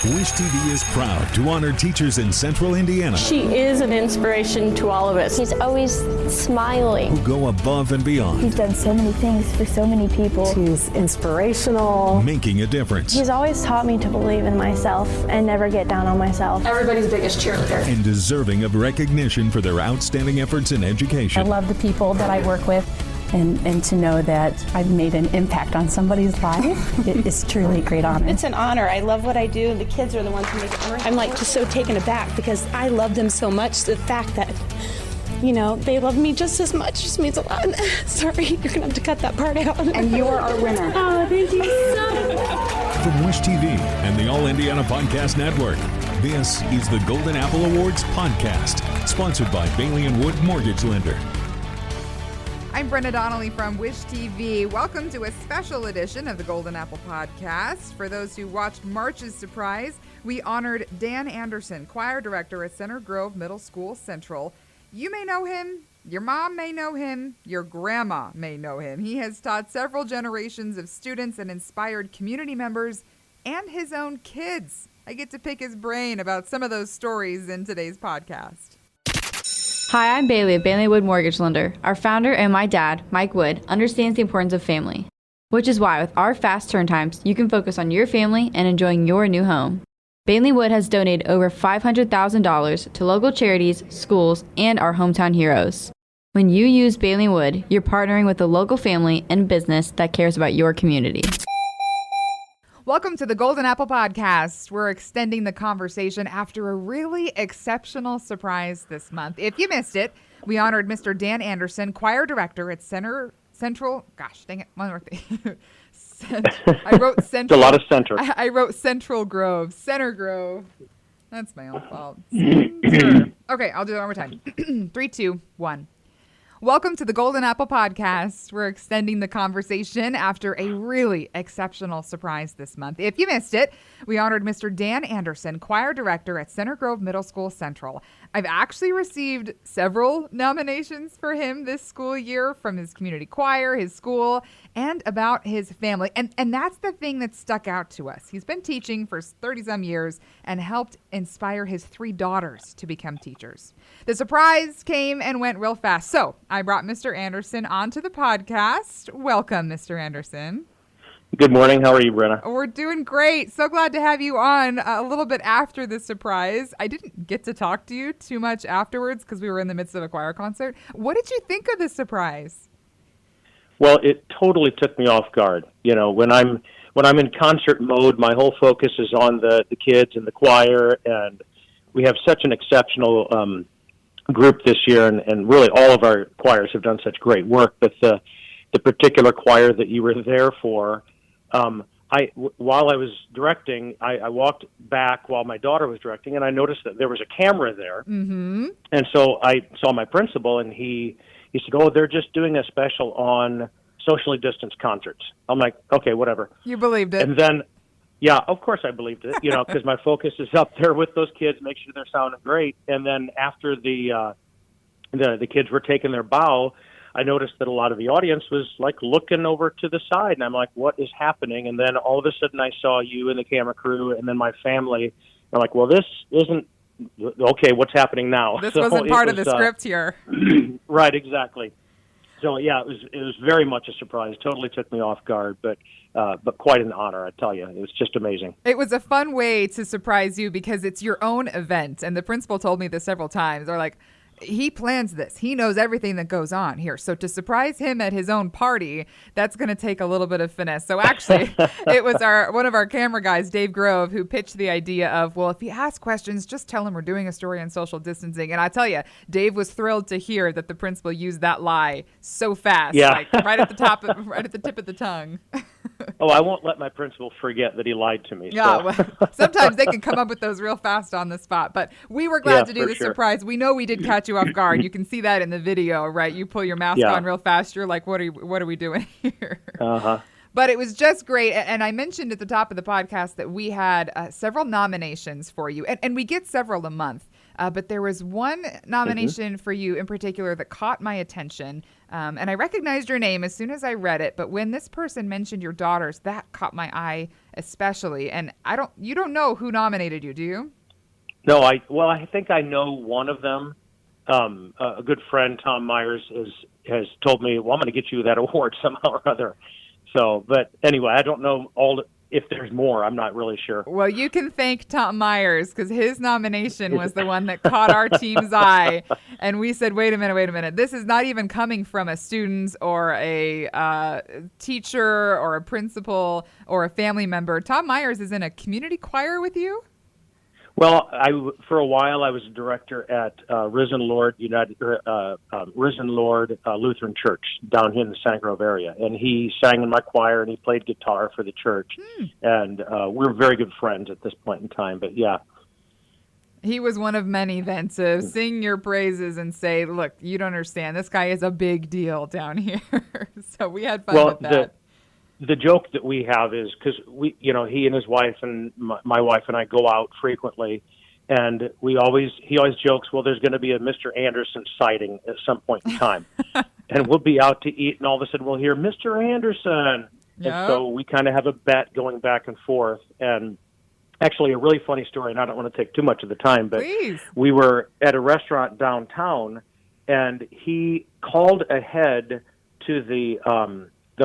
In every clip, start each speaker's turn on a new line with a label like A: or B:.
A: Wish TV is proud to honor teachers in Central Indiana.
B: She is an inspiration to all of us.
C: He's always smiling.
A: Who go above and beyond.
D: He's done so many things for so many people.
E: He's inspirational.
A: Making a difference.
F: He's always taught me to believe in myself and never get down on myself.
B: Everybody's biggest cheerleader.
A: And deserving of recognition for their outstanding efforts in education.
G: I love the people that I work with. And to know that I've made an impact on somebody's life, it is truly a great honor.
H: It's an honor. I love what I do, and the kids are the ones who make it work. I'm like just so taken aback because I love them so much. The fact that, they love me just as much just means a lot. Sorry, you're going to have to cut that part out.
E: And you are our winner.
F: Oh, thank you so much.
A: From Wish TV and the All Indiana Podcast Network, this is the Golden Apple Awards podcast, sponsored by Bailey & Wood Mortgage Lender.
I: I'm Brenna Donnelly from Wish TV. Welcome to a special edition of the Golden Apple Podcast. For those who watched March's surprise, we honored Dan Andersen, choir director at Center Grove Middle School Central. You may know him, your mom may know him, your grandma may know him. He has taught several generations of students and inspired community members and his own kids. I get to pick his brain about some of those stories in today's podcast.
J: Hi, I'm Bailey of Bailey Wood Mortgage Lender. Our founder and my dad, Mike Wood, understands the importance of family, which is why with our fast turn times, you can focus on your family and enjoying your new home. Bailey Wood has donated over $500,000 to local charities, schools, and our hometown heroes. When you use Bailey Wood, you're partnering with a local family and business that cares about your community.
I: Welcome to the Golden Apple Podcast. We're extending the conversation after a really exceptional surprise this month. If you missed it, we honored Mr. Dan Andersen, choir director at Central. Gosh, dang it, one more thing. I wrote Central.
K: It's a lot of center.
I: I wrote Central Grove. Center Grove. That's my own fault. Center. Okay, I'll do it one more time. 3, 2, 1. Welcome to the Golden Apple Podcast. We're extending the conversation after a really exceptional surprise this month. If you missed it, we honored Mr. Dan Andersen, choir director at Center Grove Middle School Central. I've actually received several nominations for him this school year from his community choir, his school, and about his family. And that's the thing that stuck out to us. He's been teaching for 30-some years and helped inspire his 3 daughters to become teachers. The surprise came and went real fast. So I brought Mr. Andersen onto the podcast. Welcome, Mr. Andersen.
K: Good morning. How are you, Brenna?
I: We're doing great. So glad to have you on a little bit after the surprise. I didn't get to talk to you too much afterwards because we were in the midst of a choir concert. What did you think of the surprise?
K: Well, it totally took me off guard. When I'm in concert mode, my whole focus is on the kids and the choir, and we have such an exceptional group this year, and really all of our choirs have done such great work. But the particular choir that you were there for, while I was directing, I walked back while my daughter was directing, and I noticed that there was a camera there.
I: Mm-hmm.
K: And so I saw my principal, and he said, "Oh, they're just doing a special on socially distanced concerts." I'm like, "Okay, whatever."
I: You believed it.
K: And then, yeah, of course I believed it, because my focus is up there with those kids, make sure they're sounding great. And then after the kids were taking their bow, I noticed that a lot of the audience was like looking over to the side, and I'm like, what is happening? And then all of a sudden I saw you and the camera crew and then my family. I'm like, well, this isn't okay. What's happening now?
I: This wasn't part of the script here.
K: Right, exactly. So yeah, it was very much a surprise. Totally took me off guard, but quite an honor, I tell you. It was just amazing.
I: It was a fun way to surprise you because it's your own event, and the principal told me this several times. They're like, he plans this. He knows everything that goes on here. So to surprise him at his own party, that's going to take a little bit of finesse. So actually, it was one of our camera guys, Dave Grove, who pitched the idea of, well, if he asks questions, just tell him we're doing a story on social distancing. And I tell you, Dave was thrilled to hear that the principal used that lie so fast, like right at the tip of the tongue.
K: Oh, I won't let my principal forget that he lied to me.
I: Yeah, well, sometimes they can come up with those real fast on the spot. But we were glad to do the surprise. We know we did catch you off guard. You can see that in the video, right? You pull your mask on real fast. You're like, what are we doing here?
K: Uh-huh.
I: But it was just great. And I mentioned at the top of the podcast that we had several nominations for you. And we get several a month. But there was one nomination for you in particular that caught my attention. And I recognized your name as soon as I read it. But when this person mentioned your daughters, that caught my eye especially. And you don't know who nominated you, do you?
K: No, I think I know one of them. A good friend, Tom Myers, has told me, well, I'm going to get you that award somehow or other. So, but anyway, I don't know if there's more. I'm not really sure.
I: Well, you can thank Tom Myers because his nomination was the one that caught our team's eye. And we said, wait a minute. This is not even coming from a student or a teacher or a principal or a family member. Tom Myers is in a community choir with you?
K: Well, for a while I was a director at Risen Lord Lutheran Church down here in the Santa Grove area, and he sang in my choir and he played guitar for the church, and we're very good friends at this point in time. But yeah,
I: he was one of many then to sing your praises and say, "Look, you don't understand. This guy is a big deal down here." So we had fun with that.
K: The joke that we have is because he and his wife and my wife and I go out frequently, and he always jokes, well, there's going to be a Mr. Andersen sighting at some point in time, and we'll be out to eat, and all of a sudden we'll hear Mr. Andersen, and so we kind of have a bet going back and forth. And actually, a really funny story, and I don't want to take too much of the time, but we were at a restaurant downtown, and he called ahead to the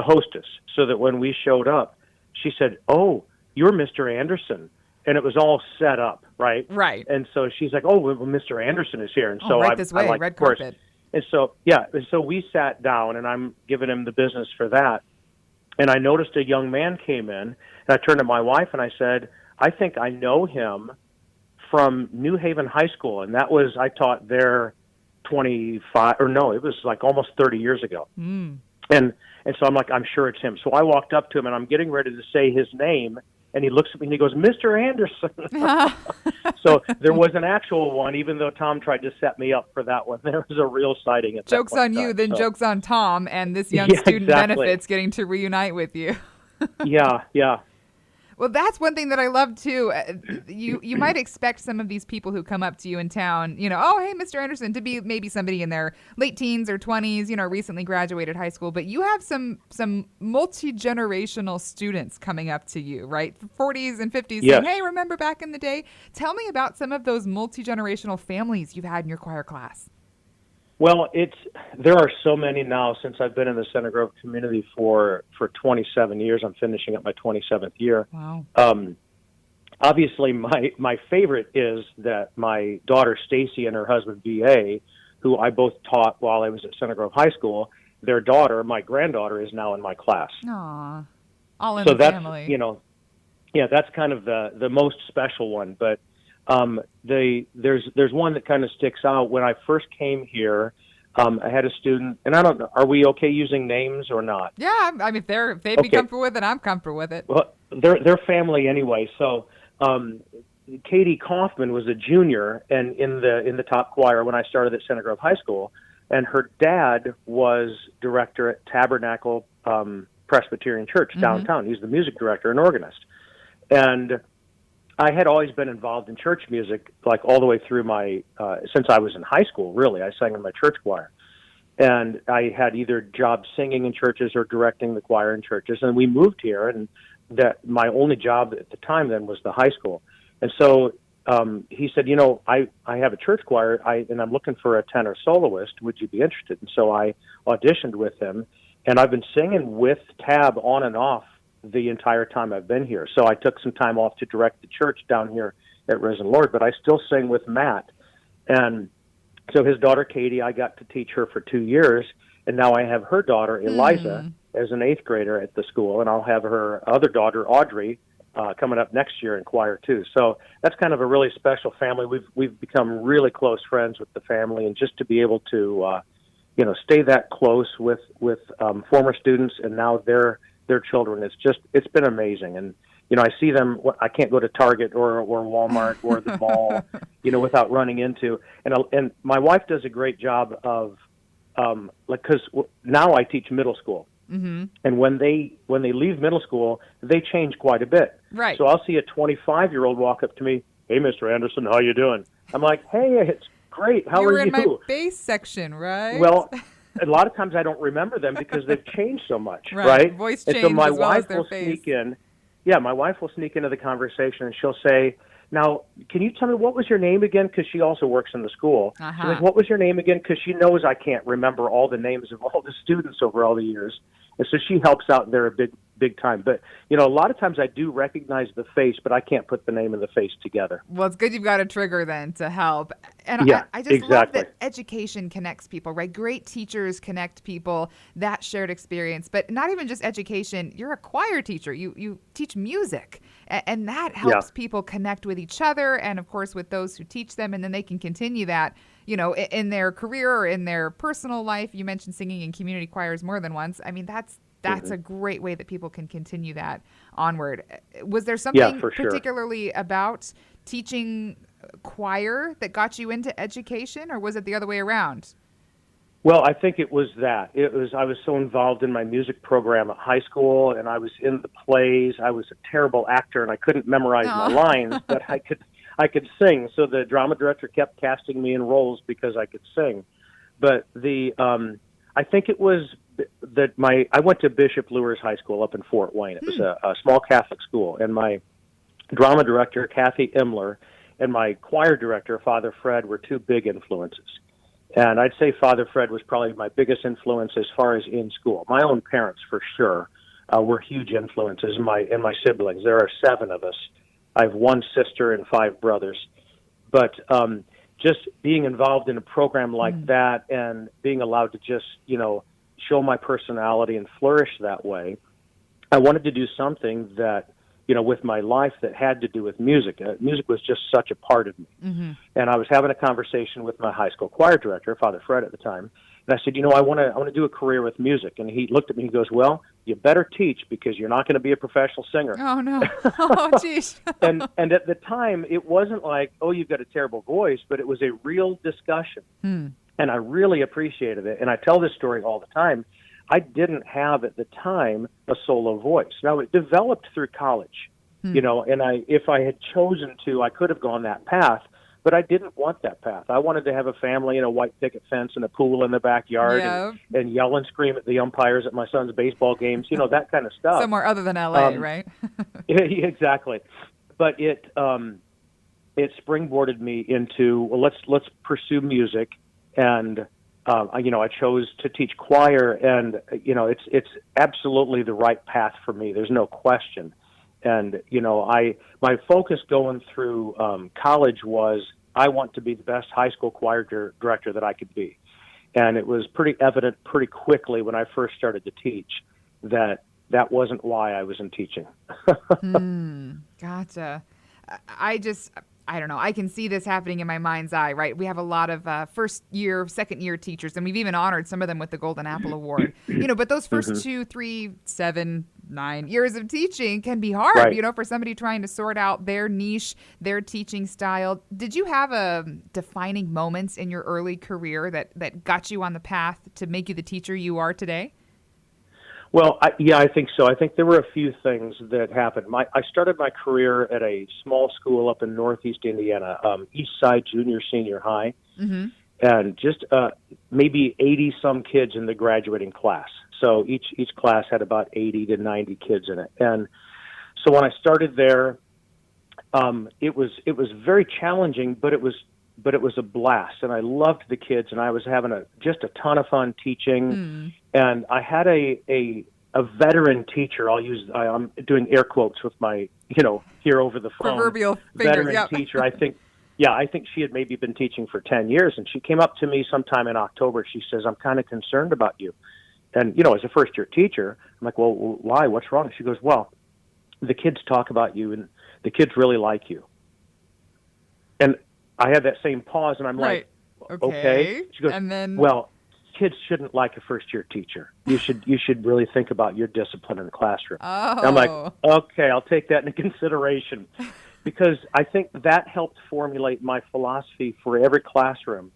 K: hostess, so that when we showed up, she said, "Oh, you're Mr. Andersen," and it was all set up, right?
I: Right.
K: And so she's like, "Oh, well, Mr. Andersen is here," and so
I: right this way,
K: I
I: red carpet.
K: And so we sat down, and I'm giving him the business for that, and I noticed a young man came in, and I turned to my wife and I said, "I think I know him from New Haven High School," and that was I taught there 25, or no, it was like almost 30 years ago. And so I'm like, I'm sure it's him. So I walked up to him, and I'm getting ready to say his name, and he looks at me, and he goes, "Mr. Andersen." So there was an actual one, even though Tom tried to set me up for that one. There was a real sighting at that
I: Joke's on you, then joke's on Tom, and this young student benefits getting to reunite with you.
K: Yeah.
I: Well, that's one thing that I love, too. You might expect some of these people who come up to you in town, oh, hey, Mr. Andersen, to be maybe somebody in their late teens or 20s, recently graduated high school. But you have some multi-generational students coming up to you, right? 40s and 50s saying, hey, remember back in the day? Tell me about some of those multi-generational families you've had in your choir class.
K: Well, there are so many now since I've been in the Santa Grove community for 27 years. I'm finishing up my 27th year.
I: Wow.
K: Obviously, my favorite is that my daughter Stacy and her husband B.A., who I both taught while I was at Santa Grove High School, their daughter, my granddaughter, is now in my class.
I: Aw, all in the family.
K: That's kind of the most special one, but there's one that kind of sticks out. When I first came here, I had a student, and I don't know, are we okay using names or not?
I: Yeah, I mean, if they'd be comfortable with it, I'm comfortable with it.
K: Well, they're family anyway. So Katie Kaufman was a junior and in the top choir when I started at Santa Grove High School, and her dad was director at Tabernacle Presbyterian Church downtown. He's the music director and organist, and I had always been involved in church music, like all the way through since I was in high school, really. I sang in my church choir. And I had either jobs singing in churches or directing the choir in churches. And we moved here, and my only job at the time then was the high school. And so he said, I have a church choir, and I'm looking for a tenor soloist. Would you be interested? And so I auditioned with him, and I've been singing with Tab on and off the entire time I've been here. So I took some time off to direct the church down here at Risen Lord, but I still sing with Matt. And so his daughter, Katie, I got to teach her for 2 years, and now I have her daughter, Eliza, as an 8th grader at the school, and I'll have her other daughter, Audrey, coming up next year in choir too. So that's kind of a really special family. We've become really close friends with the family, and just to be able to, stay that close with former students and now their children, it's been amazing. And I see them. I can't go to Target or Walmart or the mall, without running into. And my wife does a great job of, because now I teach middle school, and when they leave middle school, they change quite a bit.
I: Right.
K: So I'll see a 25-year-old walk up to me. Hey, Mr. Andersen, how you doing? I'm like, hey, it's great. How are you?
I: You were in my bass section, right?
K: Well, a lot of times I don't remember them because they've changed so much, right?
I: Voice
K: and
I: change
K: so my
I: as well
K: wife
I: as their
K: will
I: face.
K: sneak in. Yeah, my wife will sneak into the conversation and she'll say, now, can you tell me what was your name again? Because she also works in the school.
I: Uh-huh.
K: She's like, what was your name again? Because she knows I can't remember all the names of all the students over all the years. And so she helps out there a big time. But, a lot of times I do recognize the face, but I can't put the name and the face together.
I: Well, it's good you've got a trigger then to help. And
K: yeah,
I: I just
K: exactly.
I: love that education connects people, right? Great teachers connect people, that shared experience. But not even just education. You're a choir teacher. You teach music. And that helps people connect with each other and, of course, with those who teach them. And then they can continue that, in their career or in their personal life. You mentioned singing in community choirs more than once. I mean, that's a great way that people can continue that onward. Was there something particularly about teaching choir that got you into education, or was it the other way around?
K: Well, I think it was that. I was so involved in my music program at high school, and I was in the plays. I was a terrible actor, and I couldn't memorize my lines, but I could sing. So the drama director kept casting me in roles because I could sing. But I think it was that I went to Bishop Lewis High School up in Fort Wayne. It was a small Catholic school, and my drama director, Kathy Imler, and my choir director, Father Fred, were two big influences. And I'd say Father Fred was probably my biggest influence as far as in school. My own parents, for sure, were huge influences in my siblings. There are 7 of us. I have 1 sister and 5 brothers. But just being involved in a program like that and being allowed to just, show my personality and flourish that way, I wanted to do something that, with my life that had to do with music. Music was just such a part of me. Mm-hmm. And I was having a conversation with my high school choir director, Father Fred at the time, and I said, I want to do a career with music. And he looked at me and he goes, well, you better teach because you're not going to be a professional singer.
I: Oh, no. Oh, geez.
K: and at the time, it wasn't like, oh, you've got a terrible voice, but it was a real discussion. And I really appreciated it. And I tell this story all the time. I didn't have at the time a solo voice. Now, it developed through college, and if I had chosen to, I could have gone that path, but I didn't want that path. I wanted to have a family and a white picket fence and a pool in the backyard and yell and scream at the umpires at my son's baseball games, that kind of stuff.
I: Somewhere other than LA, right?
K: Exactly. But it springboarded me into, well, let's pursue music. And I chose to teach choir, and it's absolutely the right path for me. There's no question. And my focus going through college was I want to be the best high school choir director that I could be. And it was pretty evident pretty quickly when I first started to teach that wasn't why I was in teaching.
I: Gotcha. I don't know. I can see this happening in my mind's eye, right? We have a lot of first year, second year teachers, and we've even honored some of them with the Golden Apple Award. But those first 2, 3, 7, 9 years of teaching can be hard,
K: right.
I: For somebody trying to sort out their niche, their teaching style. Did you have defining moments in your early career that got you on the path to make you the teacher you are today?
K: Well, I think so. I think there were a few things that happened. I started my career at a small school up in Northeast Indiana, East Side Junior Senior High, and just maybe 80-some kids in the graduating class. So each class had about 80 to 90 kids in it. And so when I started there, it was very challenging, but it was a blast, and I loved the kids, and I was having just a ton of fun teaching. And I had a veteran teacher. I'm doing air quotes with my here over the phone.
I: Proverbial
K: veteran
I: fingers,
K: teacher. I think she had maybe been teaching for 10 years, and she came up to me sometime in October. She says, "I'm kind of concerned about you." And as a first year teacher, I'm like, "Well, why? What's wrong?" She goes, "Well, the kids talk about you, and the kids really like you." And I had that same pause, and I'm like, okay. She goes,
I: and then,
K: well, kids shouldn't like a first-year teacher. You should really think about your discipline in the classroom.
I: Oh.
K: And I'm like, okay, I'll take that into consideration, because I think that helped formulate my philosophy for every classroom.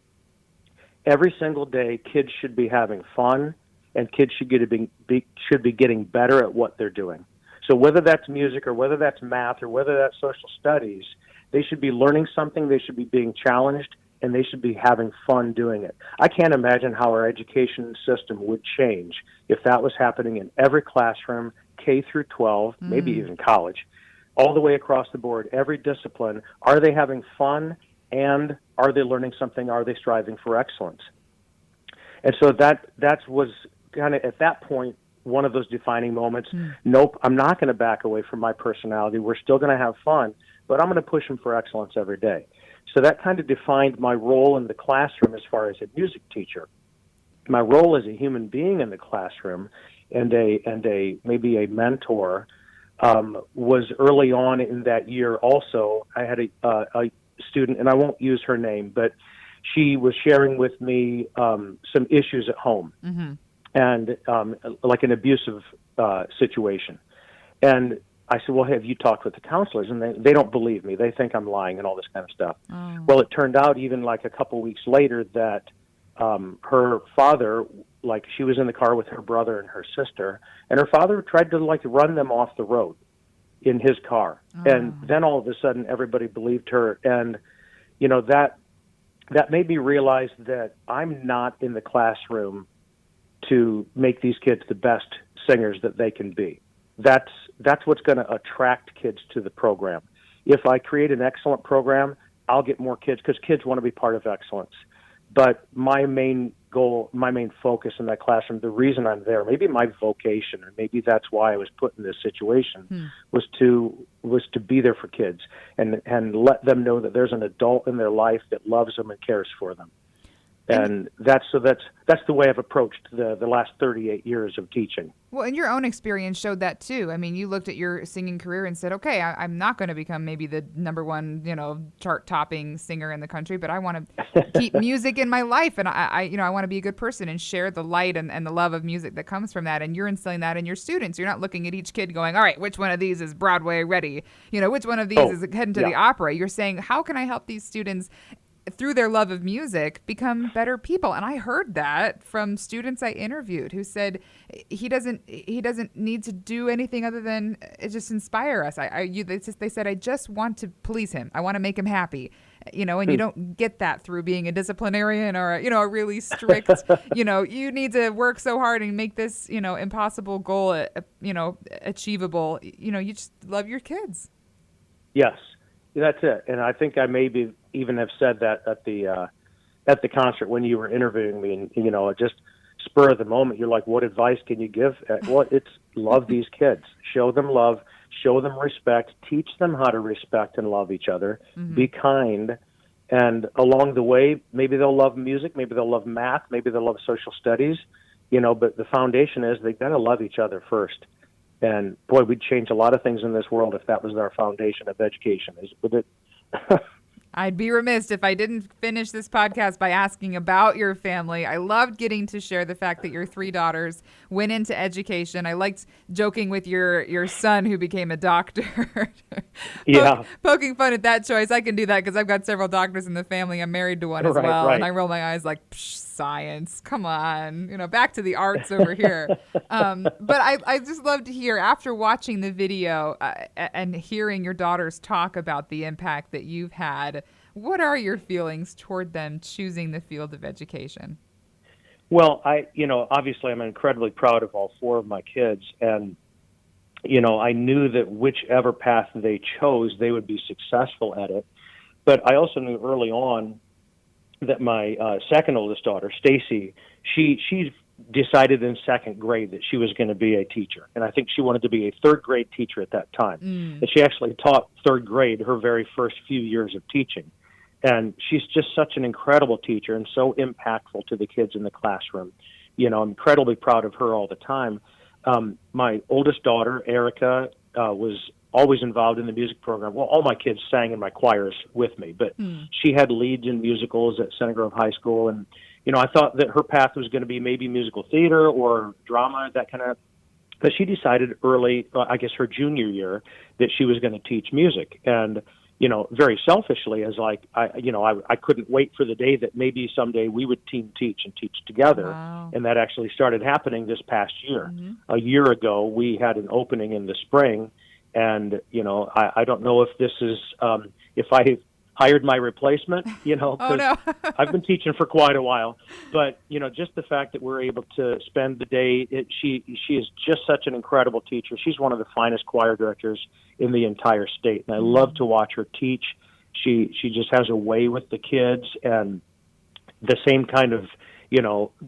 K: Every single day, kids should be having fun, and kids should be getting better at what they're doing. So whether that's music or whether that's math or whether that's social studies, they should be learning something, they should be being challenged, and they should be having fun doing it. I can't imagine how our education system would change if that was happening in every classroom, K through 12, maybe even college, all the way across the board, every discipline. Are they having fun, and are they learning something? Are they striving for excellence? And so that was kind of, at that point, one of those defining moments. Nope, I'm not going to back away from my personality. We're still going to have fun, but I'm going to push them for excellence every day. So that kind of defined my role in the classroom as far as a music teacher. My role as a human being in the classroom and maybe a mentor was early on in that year. Also, I had a student, and I won't use her name, but she was sharing with me some issues at home, and like an abusive situation. And I said, well, have you talked with the counselors? And they don't believe me. They think I'm lying and all this kind of stuff. Well, it turned out even like a couple weeks later that her father, like, she was in the car with her brother and her sister, and her father tried to like run them off the road in his car. And then all of a sudden everybody believed her. And, you know, that made me realize that I'm not in the classroom to make these kids the best singers that they can be. That's what's going to attract kids to the program. If I create an excellent program, I'll get more kids, because kids want to be part of excellence. But my main goal, my main focus in that classroom, the reason I'm there, maybe my vocation, or maybe that's why I was put in this situation, was to be there for kids and let them know that there's an adult in their life that loves them and cares for them. And that's the way I've approached the last 38 years of teaching.
I: Well, and your own experience showed that too. I mean, you looked at your singing career and said, okay, I'm not going to become maybe the number one, chart-topping singer in the country, but I want to keep music in my life, and I want to be a good person and share the light and the love of music that comes from that. And you're instilling that in your students. You're not looking at each kid going, all right, which one of these is Broadway ready? Which one of these is heading to the opera? You're saying, how can I help these students, through their love of music, become better people? And I heard that from students I interviewed who said he doesn't need to do anything other than just inspire us. They said, I just want to please him. I want to make him happy. And you don't get that through being a disciplinarian or a really strict, you need to work so hard and make this, impossible goal, achievable. You just love your kids.
K: Yes, that's it. And I think I maybe even have said that at the concert when you were interviewing me, and just spur of the moment, you're like, what advice can you give? Well, it's love these kids, show them love, show them respect, teach them how to respect and love each other, be kind, and along the way, maybe they'll love music, maybe they'll love math, maybe they'll love social studies, but the foundation is they got to love each other first. And boy, we'd change a lot of things in this world if that was our foundation of education. Would it?
I: I'd be remiss if I didn't finish this podcast by asking about your family. I loved getting to share the fact that your 3 daughters went into education. I liked joking with your son who became a doctor.
K: Yeah.
I: Poking fun at that choice. I can do that because I've got several doctors in the family. I'm married to one as well.
K: Right.
I: And I roll my eyes like, science, come on. Back to the arts over here. But I just love to hear, after watching the video and hearing your daughters talk about the impact that you've had, what are your feelings toward them choosing the field of education?
K: Well, obviously I'm incredibly proud of all 4 of my kids, and I knew that whichever path they chose, they would be successful at it. But I also knew early on that my second oldest daughter, Stacy, she decided in 2nd grade that she was going to be a teacher. And I think she wanted to be a 3rd grade teacher at that time. And she actually taught 3rd grade her very first few years of teaching. And she's just such an incredible teacher and so impactful to the kids in the classroom. I'm incredibly proud of her all the time. My oldest daughter, Erica, was always involved in the music program. Well, all my kids sang in my choirs with me, but she had leads in musicals at Center Grove High School. And, I thought that her path was going to be maybe musical theater or drama, that kind of. But she decided early, I guess her junior year, that she was going to teach music. And, very selfishly, as like, I couldn't wait for the day that maybe someday we would team teach and teach together. Wow. And that actually started happening this past year. A year ago, we had an opening in the spring. And, I don't know if this is, if hired my replacement, because
I: Oh, no.
K: I've been teaching for quite a while. But, just the fact that we're able to spend the day, she is just such an incredible teacher. She's one of the finest choir directors in the entire state, and I love to watch her teach. She just has a way with the kids, and the same kind of,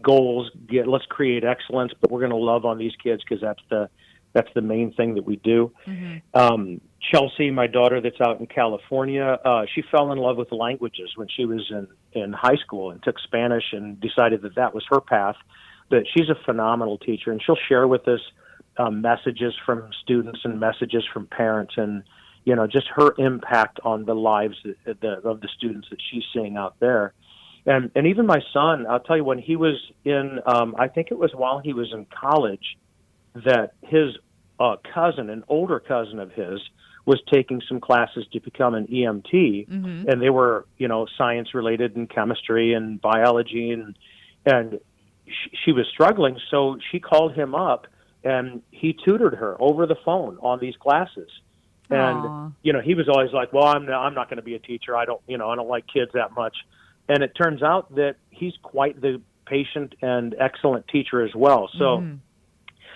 K: goals. Let's create excellence, but we're going to love on these kids because that's the main thing that we do. Mm-hmm. Chelsea, my daughter that's out in California, she fell in love with languages when she was in high school and took Spanish and decided that was her path. But she's a phenomenal teacher, and she'll share with us messages from students and messages from parents, and just her impact on the lives of the students that she's seeing out there. And even my son, I'll tell you, when he was in, I think it was while he was in college, that his cousin, an older cousin of his, was taking some classes to become an EMT, mm-hmm. and they were, science related and chemistry and biology, and she was struggling, so she called him up and he tutored her over the phone on these classes. And he was always like, "Well, I'm not going to be a teacher. I don't like kids that much." And it turns out that he's quite the patient and excellent teacher as well. So. Mm-hmm.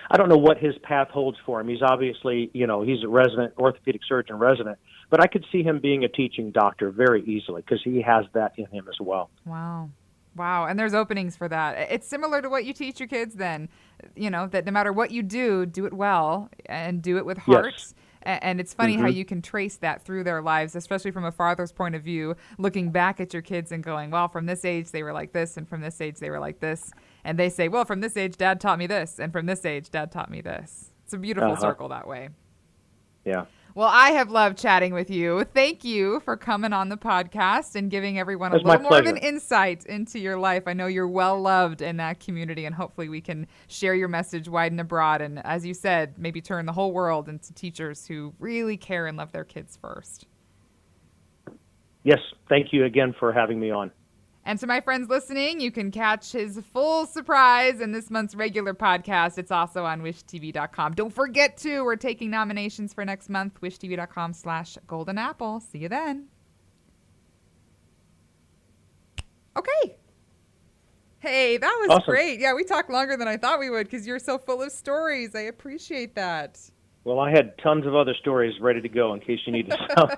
K: I don't know what his path holds for him. He's obviously, he's a resident, orthopedic surgeon resident, but I could see him being a teaching doctor very easily because he has that in him as well.
I: Wow. And there's openings for that. It's similar to what you teach your kids then, that no matter what you do it well and do it with heart. Yes. And it's funny mm-hmm. how you can trace that through their lives, especially from a father's point of view, looking back at your kids and going, well, from this age they were like this, and from this age they were like this. And they say, well, from this age, Dad taught me this, and from this age, Dad taught me this. It's a beautiful circle that way.
K: Yeah.
I: Well, I have loved chatting with you. Thank you for coming on the podcast and giving everyone a little more of an insight into your life. I know you're well loved in that community, and hopefully we can share your message wide and abroad. And as you said, maybe turn the whole world into teachers who really care and love their kids first.
K: Yes. Thank you again for having me on.
I: And to my friends listening, you can catch his full surprise in this month's regular podcast. It's also on wishtv.com. Don't forget to, we're taking nominations for next month, wishtv.com/Golden Apple. See you then. Okay. Hey, that was awesome. Great. Yeah, we talked longer than I thought we would because you're so full of stories. I appreciate that.
K: Well, I had tons of other stories ready to go in case you needed some.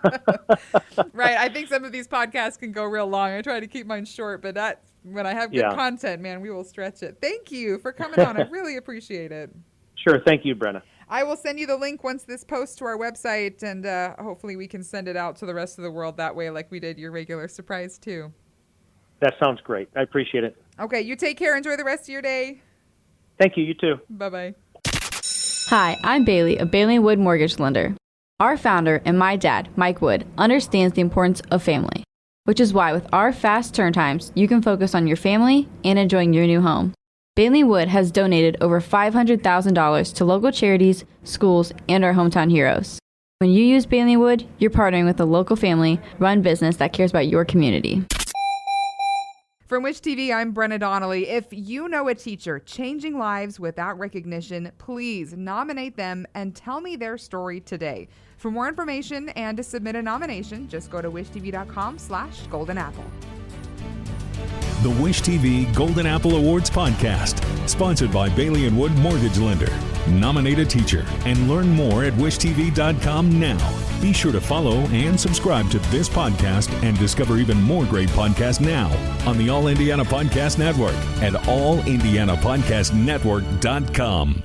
I: Right. I think some of these podcasts can go real long. I try to keep mine short, but when I have good content, man, we will stretch it. Thank you for coming on. I really appreciate it.
K: Sure. Thank you, Brenna.
I: I will send you the link once this posts to our website, and hopefully we can send it out to the rest of the world that way like we did your regular surprise, too.
K: That sounds great. I appreciate it.
I: Okay. You take care. Enjoy the rest of your day.
K: Thank you. You too.
I: Bye-bye.
J: Hi, I'm Bailey of Bailey & Wood Mortgage Lender. Our founder and my dad, Mike Wood, understands the importance of family, which is why with our fast turn times, you can focus on your family and enjoying your new home. Bailey & Wood has donated over $500,000 to local charities, schools, and our hometown heroes. When you use Bailey & Wood, you're partnering with a local family-run business that cares about your community.
I: From Wish TV, I'm Brenna Donnelly. If you know a teacher changing lives without recognition, please nominate them and tell me their story today. For more information and to submit a nomination, just go to wishtv.com/Golden Apple.
A: The Wish TV Golden Apple Awards podcast, sponsored by Bailey & Wood Mortgage Lender. Nominate a teacher and learn more at wishtv.com now. Be sure to follow and subscribe to this podcast and discover even more great podcasts now on the All Indiana Podcast Network at allindianapodcastnetwork.com.